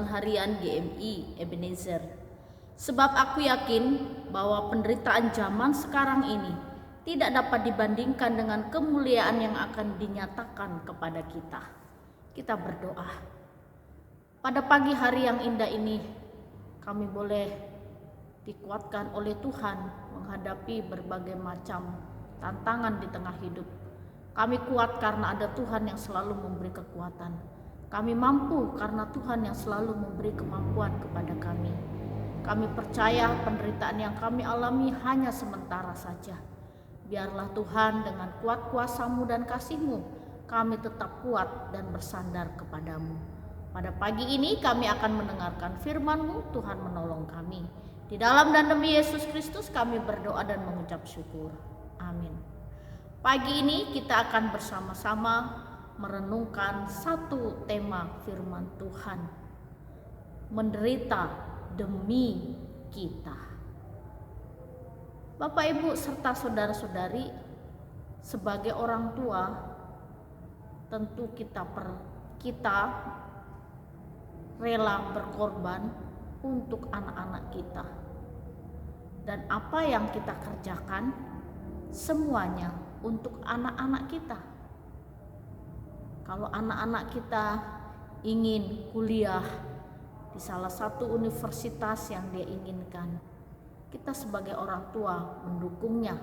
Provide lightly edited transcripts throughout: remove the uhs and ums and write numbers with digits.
Harian GMI Ebenezer. Sebab aku yakin bahwa penderitaan zaman sekarang ini tidak dapat dibandingkan dengan kemuliaan yang akan dinyatakan kepada kita. Kita berdoa. Pada pagi hari yang indah ini, kami boleh dikuatkan oleh Tuhan menghadapi berbagai macam tantangan di tengah hidup. Kami kuat karena ada Tuhan yang selalu memberi kekuatan. Kami mampu karena Tuhan yang selalu memberi kemampuan kepada kami. Kami percaya penderitaan yang kami alami hanya sementara saja. Biarlah Tuhan dengan kuat kuasa-Mu dan kasih-Mu, kami tetap kuat dan bersandar kepadamu. Pada pagi ini kami akan mendengarkan firman-Mu. Tuhan menolong kami. Di dalam dan demi Yesus Kristus kami berdoa dan mengucap syukur. Amin. Pagi ini kita akan bersama-sama merenungkan satu tema firman Tuhan. Menderita demi kita. Bapak, Ibu, serta saudara-saudari, sebagai orang tua, tentu kita rela berkorban untuk anak-anak kita. Dan apa yang kita kerjakan, semuanya untuk anak-anak kita. Kalau anak-anak kita ingin kuliah di salah satu universitas yang dia inginkan, kita sebagai orang tua mendukungnya,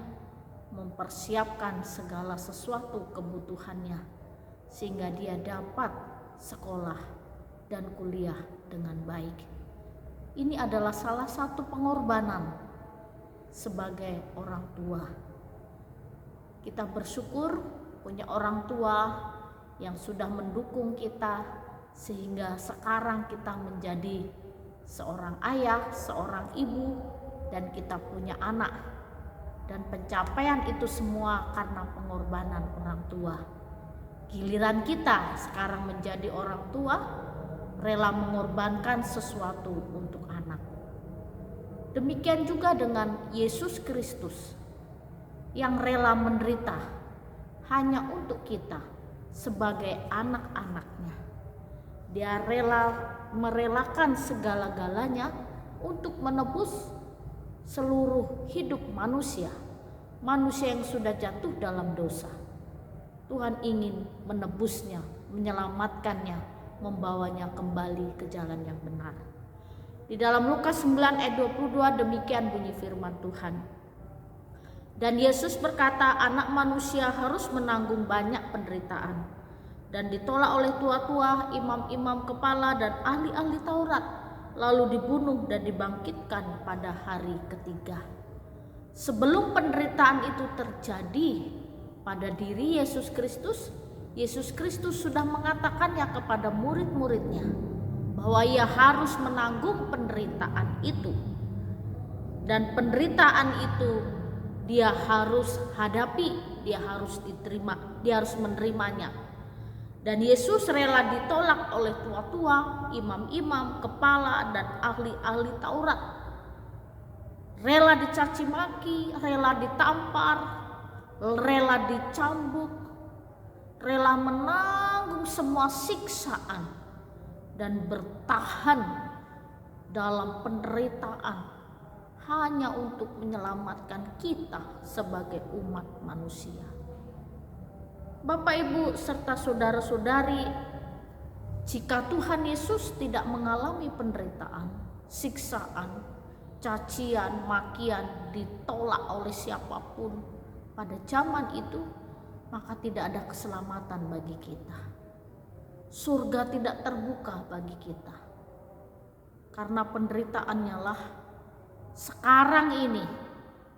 mempersiapkan segala sesuatu kebutuhannya sehingga dia dapat sekolah dan kuliah dengan baik. Ini adalah salah satu pengorbanan sebagai orang tua. Kita bersyukur punya orang tua yang sudah mendukung kita sehingga sekarang kita menjadi seorang ayah, seorang ibu, dan kita punya anak. Dan pencapaian itu semua karena pengorbanan orang tua. Giliran kita sekarang menjadi orang tua, rela mengorbankan sesuatu untuk anak. Demikian juga dengan Yesus Kristus yang rela menderita hanya untuk kita sebagai anak-anaknya. Dia merelakan segala-galanya untuk menebus seluruh hidup manusia yang sudah jatuh dalam dosa. Tuhan ingin menebusnya, menyelamatkannya, membawanya kembali ke jalan yang benar. Di dalam Lukas 9 ayat 22 demikian bunyi firman Tuhan. Dan Yesus berkata, anak manusia harus menanggung banyak penderitaan dan ditolak oleh tua-tua, imam-imam kepala dan ahli-ahli Taurat, lalu dibunuh dan dibangkitkan pada hari ketiga. Sebelum penderitaan itu terjadi pada diri Yesus Kristus sudah mengatakannya kepada murid-muridnya bahwa ia harus menanggung penderitaan itu. Dan penderitaan itu dia harus hadapi, dia harus diterima, dia harus menerimanya. Dan Yesus rela ditolak oleh tua-tua, imam-imam, kepala, dan ahli-ahli Taurat. Rela dicaci maki, rela ditampar, rela dicambuk, rela menanggung semua siksaan dan bertahan dalam penderitaan hanya untuk menyelamatkan kita sebagai umat manusia. Bapak, Ibu, serta saudara-saudari, jika Tuhan Yesus tidak mengalami penderitaan, siksaan, cacian, makian, ditolak oleh siapapun pada zaman itu, maka tidak ada keselamatan bagi kita. Surga tidak terbuka bagi kita. Karena penderitaannya lah sekarang ini,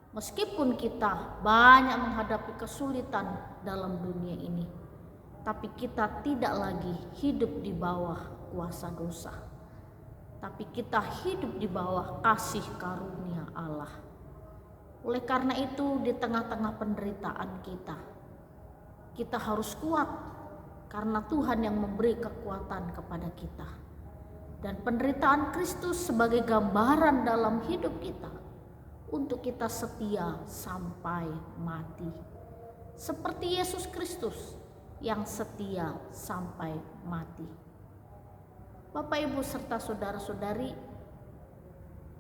meskipun kita banyak menghadapi kesulitan dalam dunia ini, tapi kita tidak lagi hidup di bawah kuasa dosa, tapi kita hidup di bawah kasih karunia Allah. Oleh karena itu, di tengah-tengah penderitaan kita harus kuat karena Tuhan yang memberi kekuatan kepada kita. Dan penderitaan Kristus sebagai gambaran dalam hidup kita untuk kita setia sampai mati. Seperti Yesus Kristus yang setia sampai mati. Bapak, Ibu, serta saudara-saudari,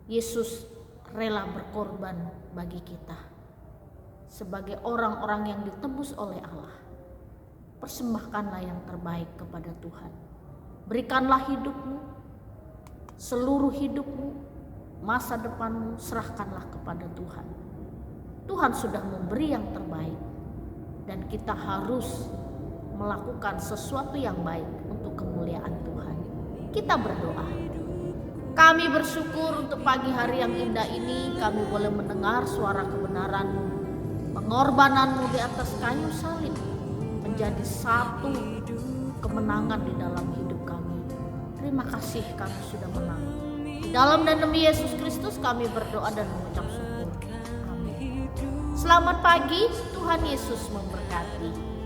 Yesus rela berkorban bagi kita sebagai orang-orang yang ditebus oleh Allah. Persembahkanlah yang terbaik kepada Tuhan. Berikanlah hidupmu, seluruh hidupmu, masa depanmu, serahkanlah kepada Tuhan. Tuhan sudah memberi yang terbaik dan kita harus melakukan sesuatu yang baik untuk kemuliaan Tuhan. Kita berdoa. Kami bersyukur untuk pagi hari yang indah ini kami boleh mendengar suara kebenaran-Mu, pengorbanan-Mu di atas kayu salib menjadi satu kemenangan di dalam hidup kami. Terima kasih kami sudah menang. Di dalam dan demi Yesus Kristus kami berdoa dan mengucap syukur. Amin. Selamat pagi, Tuhan Yesus memberkati.